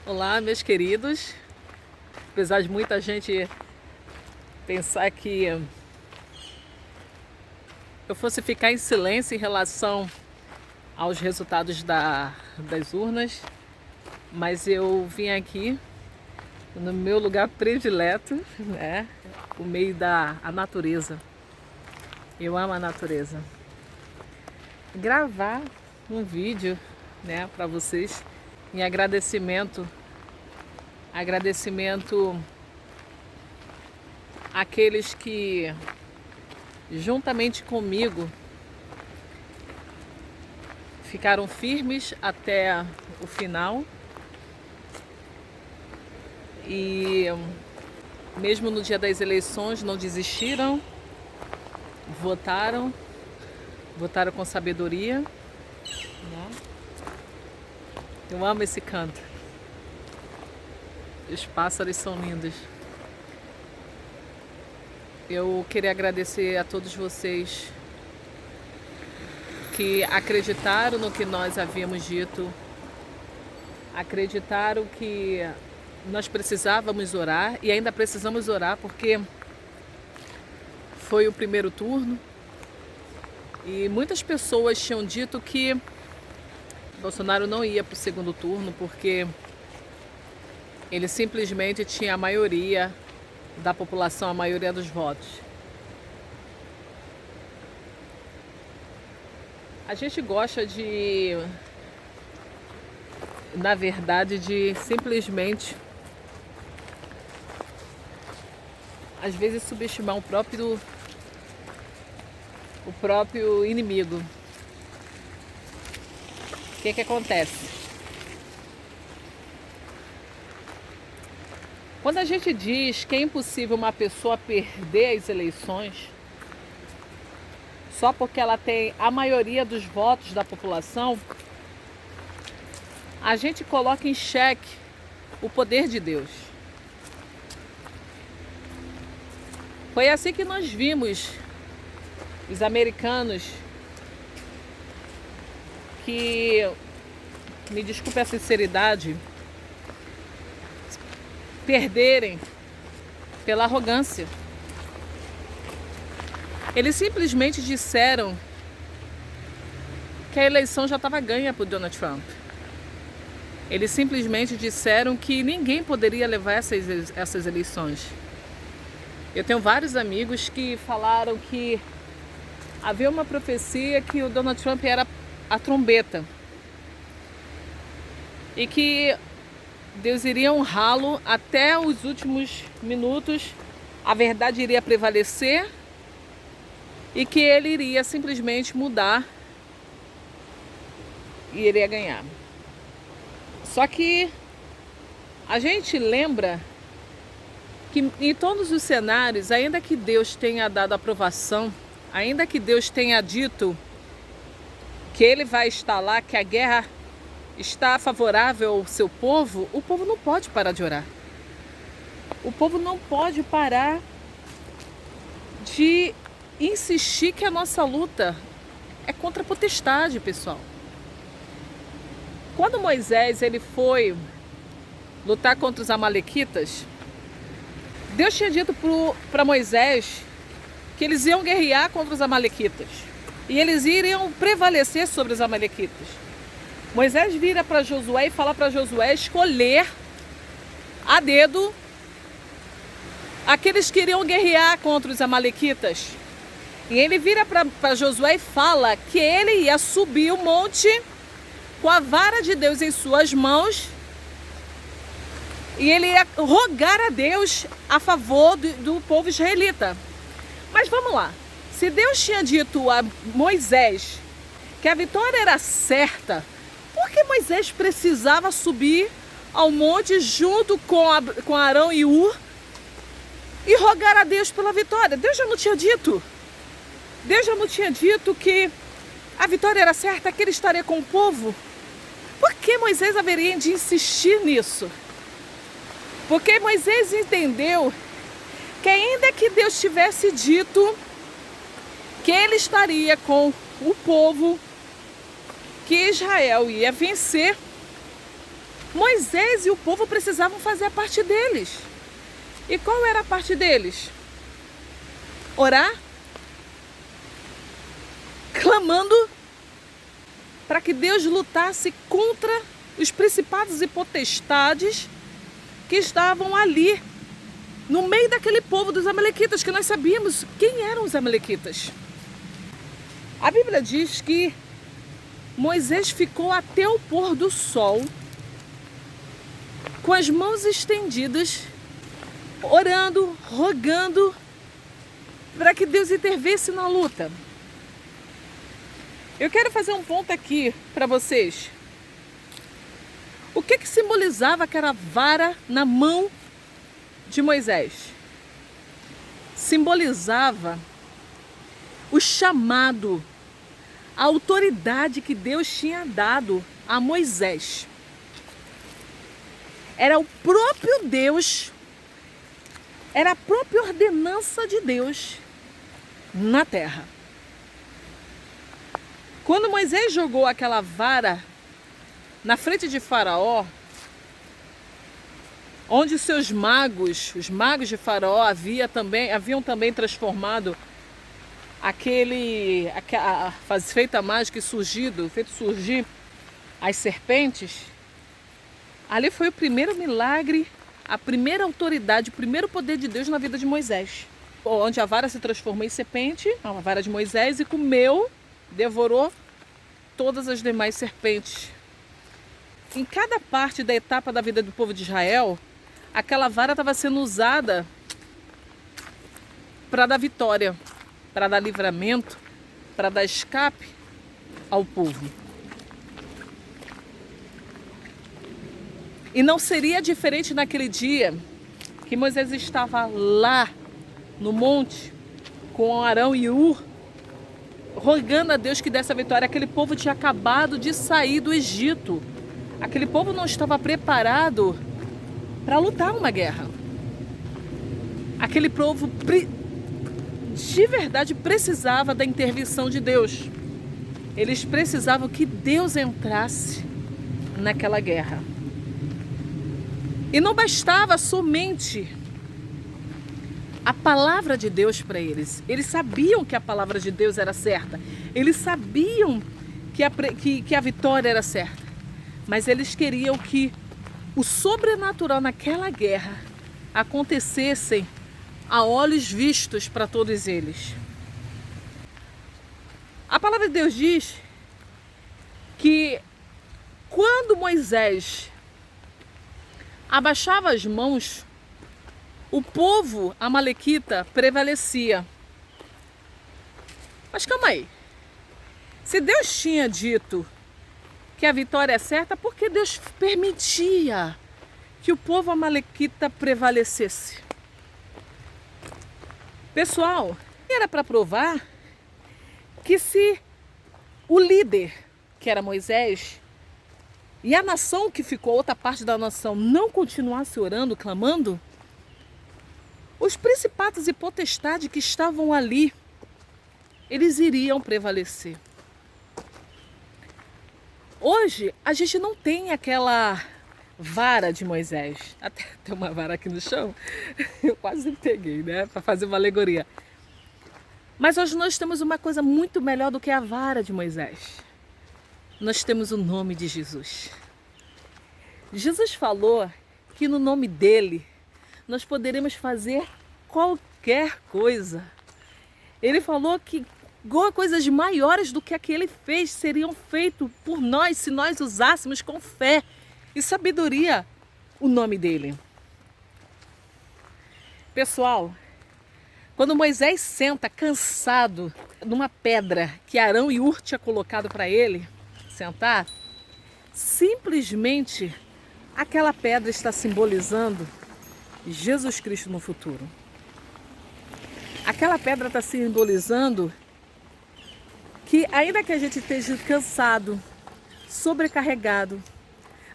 Olá, meus queridos. Apesar de muita gente pensar que eu fosse ficar em silêncio em relação aos resultados das urnas, mas eu vim aqui no meu lugar predileto, né? O meio da natureza. Eu amo a natureza. Gravar um vídeo, né, para vocês em agradecimento àqueles que juntamente comigo ficaram firmes até o final e mesmo no dia das eleições não desistiram, votaram com sabedoria, né? Eu amo esse canto. Os pássaros são lindos. Eu queria agradecer a todos vocês que acreditaram no que nós havíamos dito, acreditaram que nós precisávamos orar e ainda precisamos orar porque foi o primeiro turno e muitas pessoas tinham dito que Bolsonaro não ia para o segundo turno porque ele simplesmente tinha a maioria da população, a maioria dos votos. A gente gosta na verdade, de simplesmente, às vezes, subestimar o próprio inimigo. O que acontece? Quando a gente diz que é impossível uma pessoa perder as eleições só porque ela tem a maioria dos votos da população, a gente coloca em xeque o poder de Deus. Foi assim que nós vimos os americanos que, me desculpe a sinceridade, perderem pela arrogância. Eles simplesmente disseram que a eleição já estava ganha por Donald Trump. Eles simplesmente disseram que ninguém poderia levar essas eleições. Eu tenho vários amigos que falaram que havia uma profecia que o Donald Trump era a trombeta e que Deus iria honrá-lo até os últimos minutos, a verdade iria prevalecer e que ele iria simplesmente mudar e iria ganhar. Só que a gente lembra que em todos os cenários, ainda que Deus tenha dado aprovação, ainda que Deus tenha dito que ele vai estar lá, que a guerra está favorável ao seu povo, o povo não pode parar de orar. O povo não pode parar de insistir que a nossa luta é contra a potestade, pessoal. Quando Moisés ele foi lutar contra os amalequitas, Deus tinha dito para Moisés que eles iam guerrear contra os amalequitas e eles iriam prevalecer sobre os amalequitas. Moisés vira para Josué e fala para Josué escolher a dedo aqueles que iriam guerrear contra os amalequitas. E ele vira para Josué e fala que ele ia subir o monte com a vara de Deus em suas mãos e ele ia rogar a Deus a favor do povo israelita. Mas vamos lá, se Deus tinha dito a Moisés que a vitória era certa, por que Moisés precisava subir ao monte junto com Arão e Ur e rogar a Deus pela vitória? Deus já não tinha dito. Deus já não tinha dito que a vitória era certa, que ele estaria com o povo? Por que Moisés haveria de insistir nisso? Porque Moisés entendeu que ainda que Deus tivesse dito que ele estaria com o povo, que Israel ia vencer, Moisés e o povo precisavam fazer a parte deles. E qual era a parte deles? Orar, clamando para que Deus lutasse contra os principados e potestades que estavam ali, no meio daquele povo dos amalequitas, que nós sabíamos quem eram os amalequitas. A Bíblia diz que Moisés ficou até o pôr do sol, com as mãos estendidas, orando, rogando, para que Deus intervisse na luta. Eu quero fazer um ponto aqui para vocês. O que simbolizava aquela vara na mão de Moisés? Simbolizava o chamado, a autoridade que Deus tinha dado a Moisés. Era o próprio Deus, era a própria ordenança de Deus na terra. Quando Moisés jogou aquela vara na frente de Faraó, onde os magos de Faraó haviam também transformado feito a mágica e feito surgir as serpentes, ali foi o primeiro milagre, a primeira autoridade, o primeiro poder de Deus na vida de Moisés. Onde a vara se transformou em serpente, a vara de Moisés, e devorou todas as demais serpentes. Em cada parte da etapa da vida do povo de Israel, aquela vara estava sendo usada para dar vitória, para dar livramento, para dar escape ao povo. E não seria diferente naquele dia que Moisés estava lá no monte com Arão e Hur, rogando a Deus que desse a vitória. Aquele povo tinha acabado de sair do Egito. Aquele povo não estava preparado para lutar uma guerra. Aquele povo de verdade precisava da intervenção de Deus. Eles precisavam que Deus entrasse naquela guerra. E não bastava somente a palavra de Deus para eles. Eles sabiam que a palavra de Deus era certa. Eles sabiam que a vitória era certa. Mas eles queriam que o sobrenatural naquela guerra acontecesse a olhos vistos para todos eles. A palavra de Deus diz que quando Moisés abaixava as mãos, o povo amalequita prevalecia. Mas calma aí. Se Deus tinha dito que a vitória é certa, por que Deus permitia que o povo amalequita prevalecesse? Pessoal, era para provar que se o líder, que era Moisés, e a nação que ficou, outra parte da nação, não continuasse orando, clamando, os principados e potestades que estavam ali, eles iriam prevalecer. Hoje, a gente não tem aquela vara de Moisés. Até tem uma vara aqui no chão, eu quase peguei, né, para fazer uma alegoria. Mas hoje nós temos uma coisa muito melhor do que a vara de Moisés. Nós temos o nome de Jesus. Jesus falou que no nome dele nós poderemos fazer qualquer coisa. Ele falou que coisas maiores do que a que ele fez seriam feitas por nós se nós usássemos com fé e sabedoria o nome dele. Pessoal, quando Moisés senta cansado numa pedra que Arão e Hur tinha colocado para ele sentar, simplesmente aquela pedra está simbolizando Jesus Cristo no futuro. Aquela pedra está simbolizando que ainda que a gente esteja cansado, sobrecarregado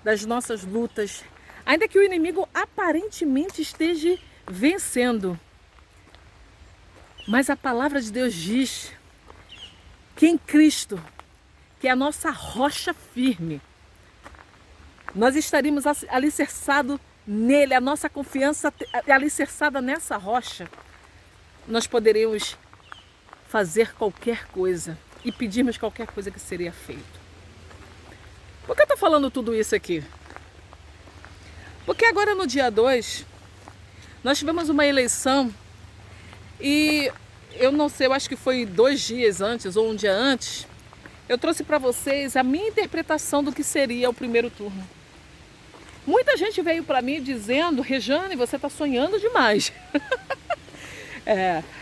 das nossas lutas, ainda que o inimigo aparentemente esteja vencendo, mas a palavra de Deus diz que em Cristo, que é a nossa rocha firme, nós estaríamos alicerçados nele, a nossa confiança alicerçada nessa rocha, nós poderíamos fazer qualquer coisa e pedirmos qualquer coisa que seria feito. Por que eu estou falando tudo isso aqui? Porque agora no dia 2, nós tivemos uma eleição e eu não sei, eu acho que foi 2 dias antes ou um dia antes, eu trouxe para vocês a minha interpretação do que seria o primeiro turno. Muita gente veio para mim dizendo: Rejane, você está sonhando demais.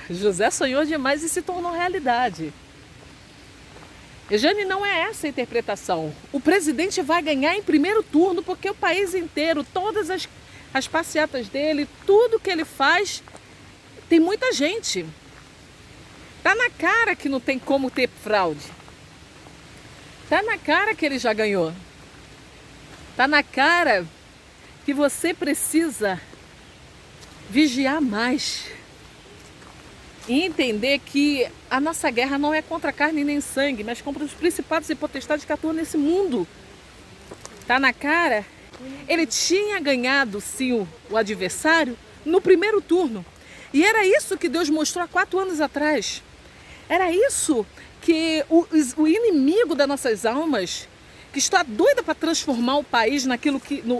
José sonhou demais e se tornou realidade. Rejane, não é essa a interpretação. O presidente vai ganhar em primeiro turno porque o país inteiro, todas as passeatas dele, tudo que ele faz, tem muita gente. Tá na cara que não tem como ter fraude. Tá na cara que ele já ganhou. Tá na cara que você precisa vigiar mais e entender que a nossa guerra não é contra carne nem sangue, mas contra os principados e potestades que atuam nesse mundo. Tá na cara. Ele tinha ganhado sim o adversário no primeiro turno. E era isso que Deus mostrou há 4 anos atrás. Era isso que o inimigo das nossas almas, que está doida para transformar o país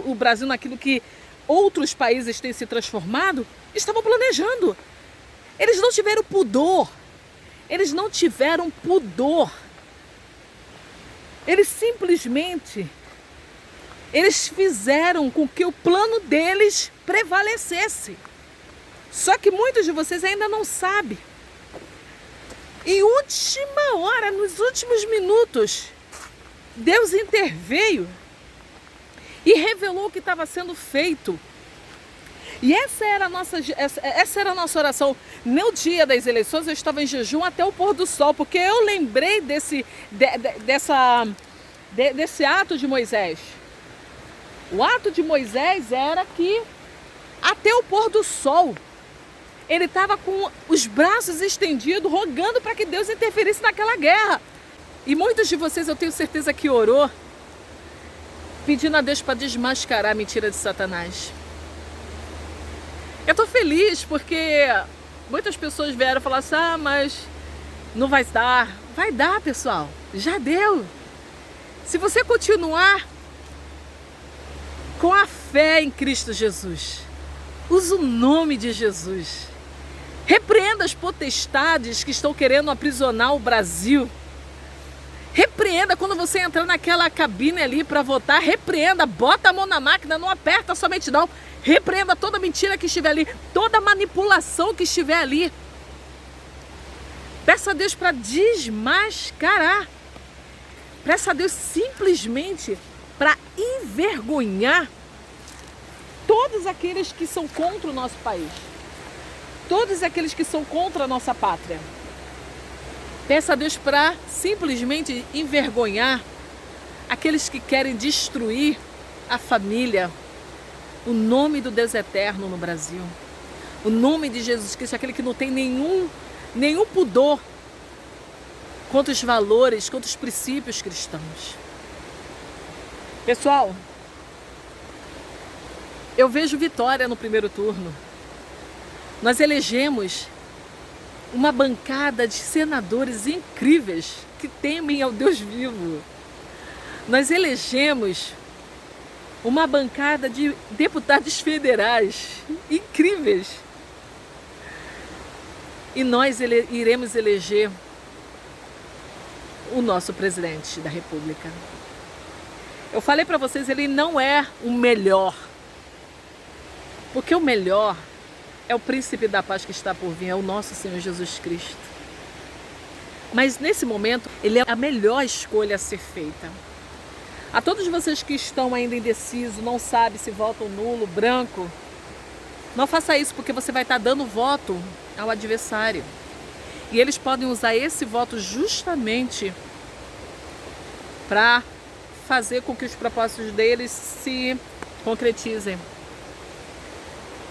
o Brasil naquilo que outros países têm se transformado, estavam planejando. Eles não tiveram pudor. Eles não tiveram pudor. Eles simplesmente fizeram com que o plano deles prevalecesse. Só que muitos de vocês ainda não sabem. Em última hora, nos últimos minutos, Deus interveio e revelou o que estava sendo feito. E essa era a nossa oração. No dia das eleições eu estava em jejum até o pôr do sol, porque eu lembrei desse ato de Moisés. O ato de Moisés era que até o pôr do sol ele estava com os braços estendidos, rogando para que Deus interferisse naquela guerra. E muitos de vocês, eu tenho certeza que orou, pedindo a Deus para desmascarar a mentira de Satanás. Eu estou feliz porque muitas pessoas vieram falar assim: mas não vai dar. Vai dar, pessoal. Já deu. Se você continuar com a fé em Cristo Jesus, use o nome de Jesus. Repreenda as potestades que estão querendo aprisionar o Brasil. Repreenda quando você entrar naquela cabine ali para votar. Repreenda, bota a mão na máquina, não aperta somente não. Repreenda toda mentira que estiver ali, toda manipulação que estiver ali. Peça a Deus para desmascarar. Peça a Deus simplesmente para envergonhar todos aqueles que são contra o nosso país. Todos aqueles que são contra a nossa pátria. Peça a Deus para simplesmente envergonhar aqueles que querem destruir a família, o nome do Deus eterno no Brasil, o nome de Jesus Cristo, aquele que não tem nenhum pudor contra os valores, contra os princípios cristãos. Pessoal, eu vejo vitória no primeiro turno. Nós elegemos uma bancada de senadores incríveis que temem ao Deus vivo. Nós elegemos uma bancada de deputados federais incríveis. E nós iremos eleger o nosso presidente da República. Eu falei para vocês, ele não é o melhor. Porque o melhor é o príncipe da paz que está por vir, é o nosso Senhor Jesus Cristo. Mas nesse momento, ele é a melhor escolha a ser feita. A todos vocês que estão ainda indecisos, não sabem se votam nulo, branco, não faça isso, porque você vai estar dando voto ao adversário. E eles podem usar esse voto justamente para fazer com que os propósitos deles se concretizem.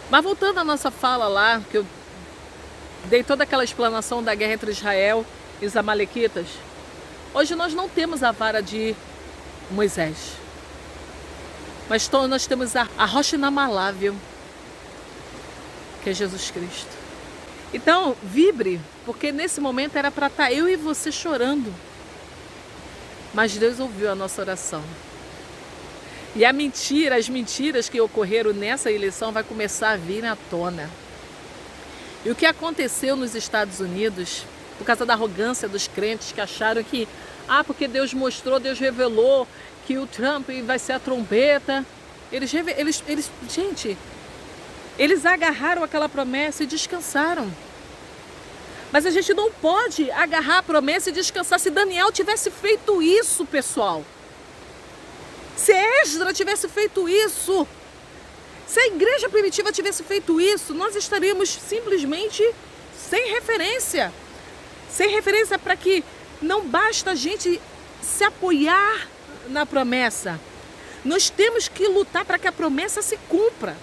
Mas voltando à nossa fala lá, que eu dei toda aquela explanação da guerra entre Israel e os amalequitas, hoje nós não temos a vara de Moisés. Mas nós temos a rocha inabalável, que é Jesus Cristo. Então, vibre, porque nesse momento era para estar eu e você chorando. Mas Deus ouviu a nossa oração. E as mentiras que ocorreram nessa eleição vai começar a vir à tona. E o que aconteceu nos Estados Unidos, por causa da arrogância dos crentes que acharam que, porque Deus mostrou, Deus revelou que o Trump vai ser a trombeta. Eles agarraram aquela promessa e descansaram. Mas a gente não pode agarrar a promessa e descansar. Se Daniel tivesse feito isso, pessoal, se Esdra tivesse feito isso, se a igreja primitiva tivesse feito isso, nós estaríamos simplesmente sem referência. Sem referência, para que não basta a gente se apoiar na promessa. Nós temos que lutar para que a promessa se cumpra.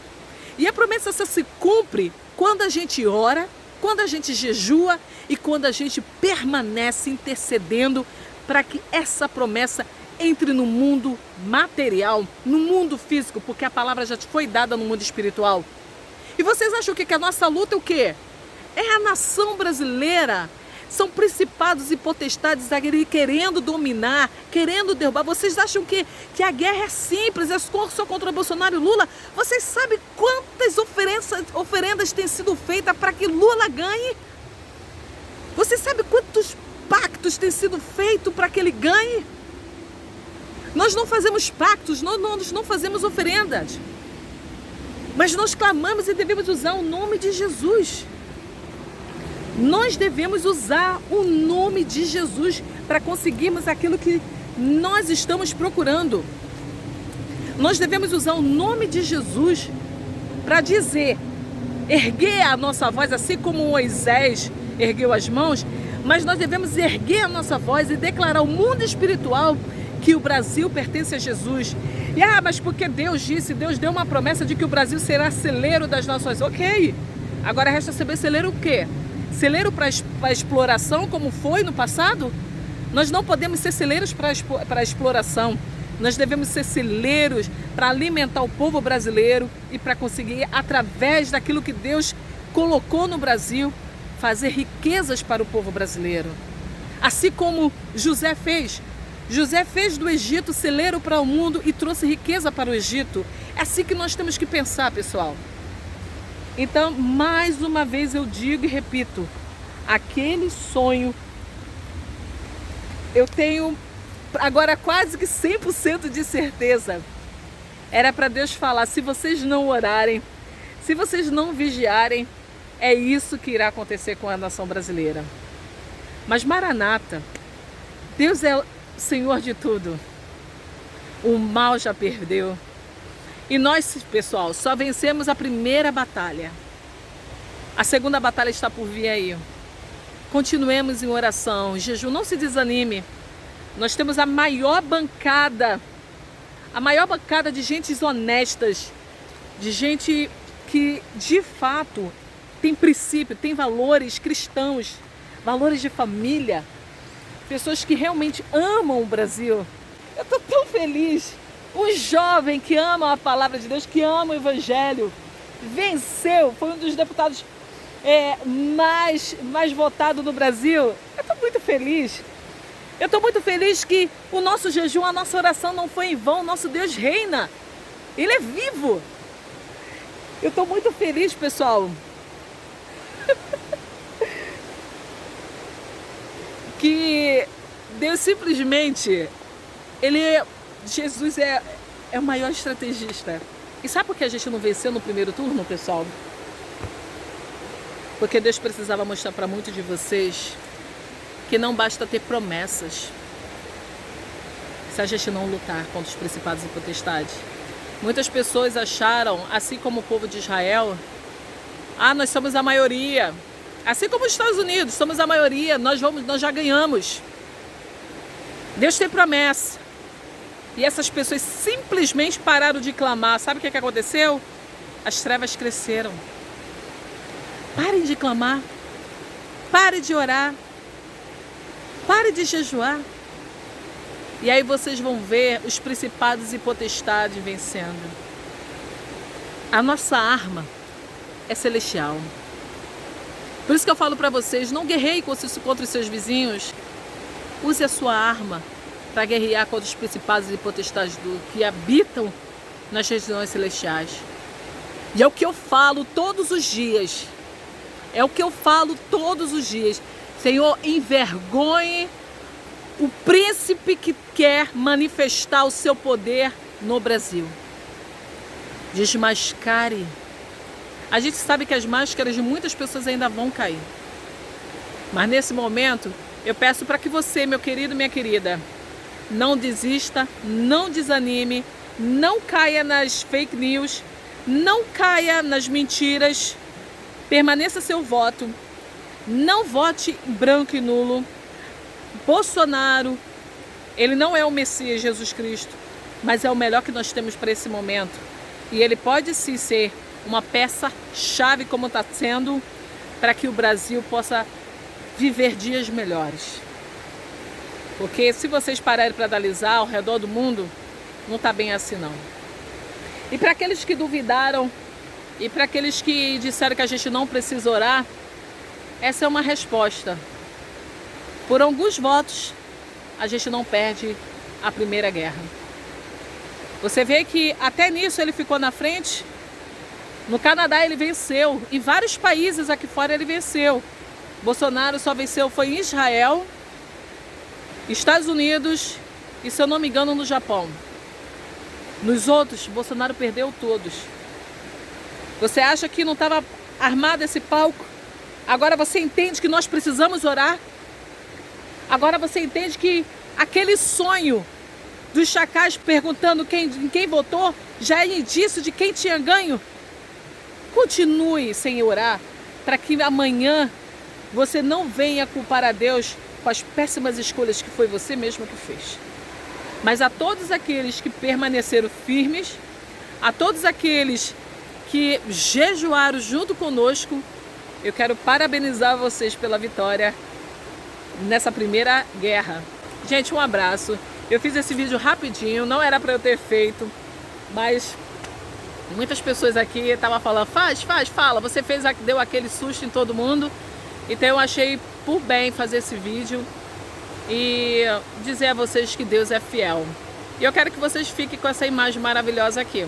E a promessa só se cumpre quando a gente ora, quando a gente jejua e quando a gente permanece intercedendo para que essa promessa entre no mundo material, no mundo físico, porque a palavra já foi dada no mundo espiritual. E vocês acham que a nossa luta é o quê? É a nação brasileira. São principados e potestades querendo dominar, querendo derrubar. Vocês acham que a guerra é simples, é só contra Bolsonaro e Lula? Vocês sabem quantas oferendas têm sido feitas para que Lula ganhe? Vocês sabem quantos pactos têm sido feitos para que ele ganhe? Nós não fazemos pactos, nós não fazemos oferendas. Mas nós clamamos e devemos usar o nome de Jesus. Nós devemos usar o nome de Jesus para conseguirmos aquilo que nós estamos procurando. Nós devemos usar o nome de Jesus para dizer, erguer a nossa voz, assim como Moisés ergueu as mãos, mas nós devemos erguer a nossa voz e declarar ao mundo espiritual que o Brasil pertence a Jesus. E mas porque Deus deu uma promessa de que o Brasil será celeiro das nações. Ok, agora resta saber celeiro o quê? Celeiro para exploração, como foi no passado? Nós não podemos ser celeiros para exploração. Nós devemos ser celeiros para alimentar o povo brasileiro e para conseguir, através daquilo que Deus colocou no Brasil, fazer riquezas para o povo brasileiro. Assim como José fez. José fez do Egito celeiro para o mundo e trouxe riqueza para o Egito. É assim que nós temos que pensar, pessoal. Então, mais uma vez eu digo e repito, aquele sonho, eu tenho agora quase que 100% de certeza, era para Deus falar, se vocês não orarem, se vocês não vigiarem, é isso que irá acontecer com a nação brasileira. Mas Maranata, Deus é o Senhor de tudo, o mal já perdeu. E nós, pessoal, só vencemos a primeira batalha. A segunda batalha está por vir aí. Continuemos em oração, jejum, não se desanime. Nós temos a maior bancada de gentes honestas, de gente que, de fato, tem princípio, tem valores cristãos, valores de família, pessoas que realmente amam o Brasil. Eu estou tão feliz. Um jovem que ama a palavra de Deus, que ama o Evangelho, venceu, foi um dos deputados mais votado no Brasil. Eu estou muito feliz. Eu estou muito feliz que o nosso jejum, a nossa oração não foi em vão. Nosso Deus reina. Ele é vivo. Eu estou muito feliz, pessoal. Que Deus simplesmente, Jesus é o maior estrategista. E sabe por que a gente não venceu no primeiro turno, pessoal? Porque Deus precisava mostrar para muitos de vocês que não basta ter promessas se a gente não lutar contra os principados e potestades. Muitas pessoas acharam, assim como o povo de Israel, nós somos a maioria. Assim como os Estados Unidos, somos a maioria, nós já ganhamos. Deus tem promessa. E essas pessoas simplesmente pararam de clamar. Sabe o que aconteceu? As trevas cresceram. Parem de clamar. Parem de orar. Parem de jejuar. E aí vocês vão ver os principados e potestades vencendo. A nossa arma é celestial. Por isso que eu falo para vocês, não guerreie contra os seus vizinhos. Use a sua arma para guerrear contra os principados e potestades que habitam nas regiões celestiais. E é o que eu falo todos os dias. É o que eu falo todos os dias. Senhor, envergonhe o príncipe que quer manifestar o seu poder no Brasil. Desmascare. A gente sabe que as máscaras de muitas pessoas ainda vão cair. Mas nesse momento, eu peço para que você, meu querido, minha querida, não desista, não desanime, não caia nas fake news, não caia nas mentiras, permaneça seu voto, não vote branco e nulo. Bolsonaro, ele não é o Messias Jesus Cristo, mas é o melhor que nós temos para esse momento. E ele pode sim ser uma peça-chave, como está sendo, para que o Brasil possa viver dias melhores. Porque se vocês pararem para analisar ao redor do mundo, não está bem assim não. E para aqueles que duvidaram, e para aqueles que disseram que a gente não precisa orar, essa é uma resposta. Por alguns votos, a gente não perde a Primeira Guerra. Você vê que até nisso ele ficou na frente. No Canadá ele venceu, em vários países aqui fora ele venceu. Bolsonaro só venceu foi em Israel, Estados Unidos e, se eu não me engano, no Japão. Nos outros, Bolsonaro perdeu todos. Você acha que não estava armado esse palco? Agora você entende que nós precisamos orar? Agora você entende que aquele sonho dos chacais perguntando em quem votou já é indício de quem tinha ganho? Continue sem orar, para que amanhã você não venha culpar a Deus com as péssimas escolhas que foi você mesmo que fez. Mas a todos aqueles que permaneceram firmes, a todos aqueles que jejuaram junto conosco, eu quero parabenizar vocês pela vitória nessa primeira guerra. Gente, um abraço. Eu fiz esse vídeo rapidinho, não era para eu ter feito, mas muitas pessoas aqui estavam falando, fala, você deu aquele susto em todo mundo. Então eu achei por bem fazer esse vídeo e dizer a vocês que Deus é fiel. E eu quero que vocês fiquem com essa imagem maravilhosa aqui.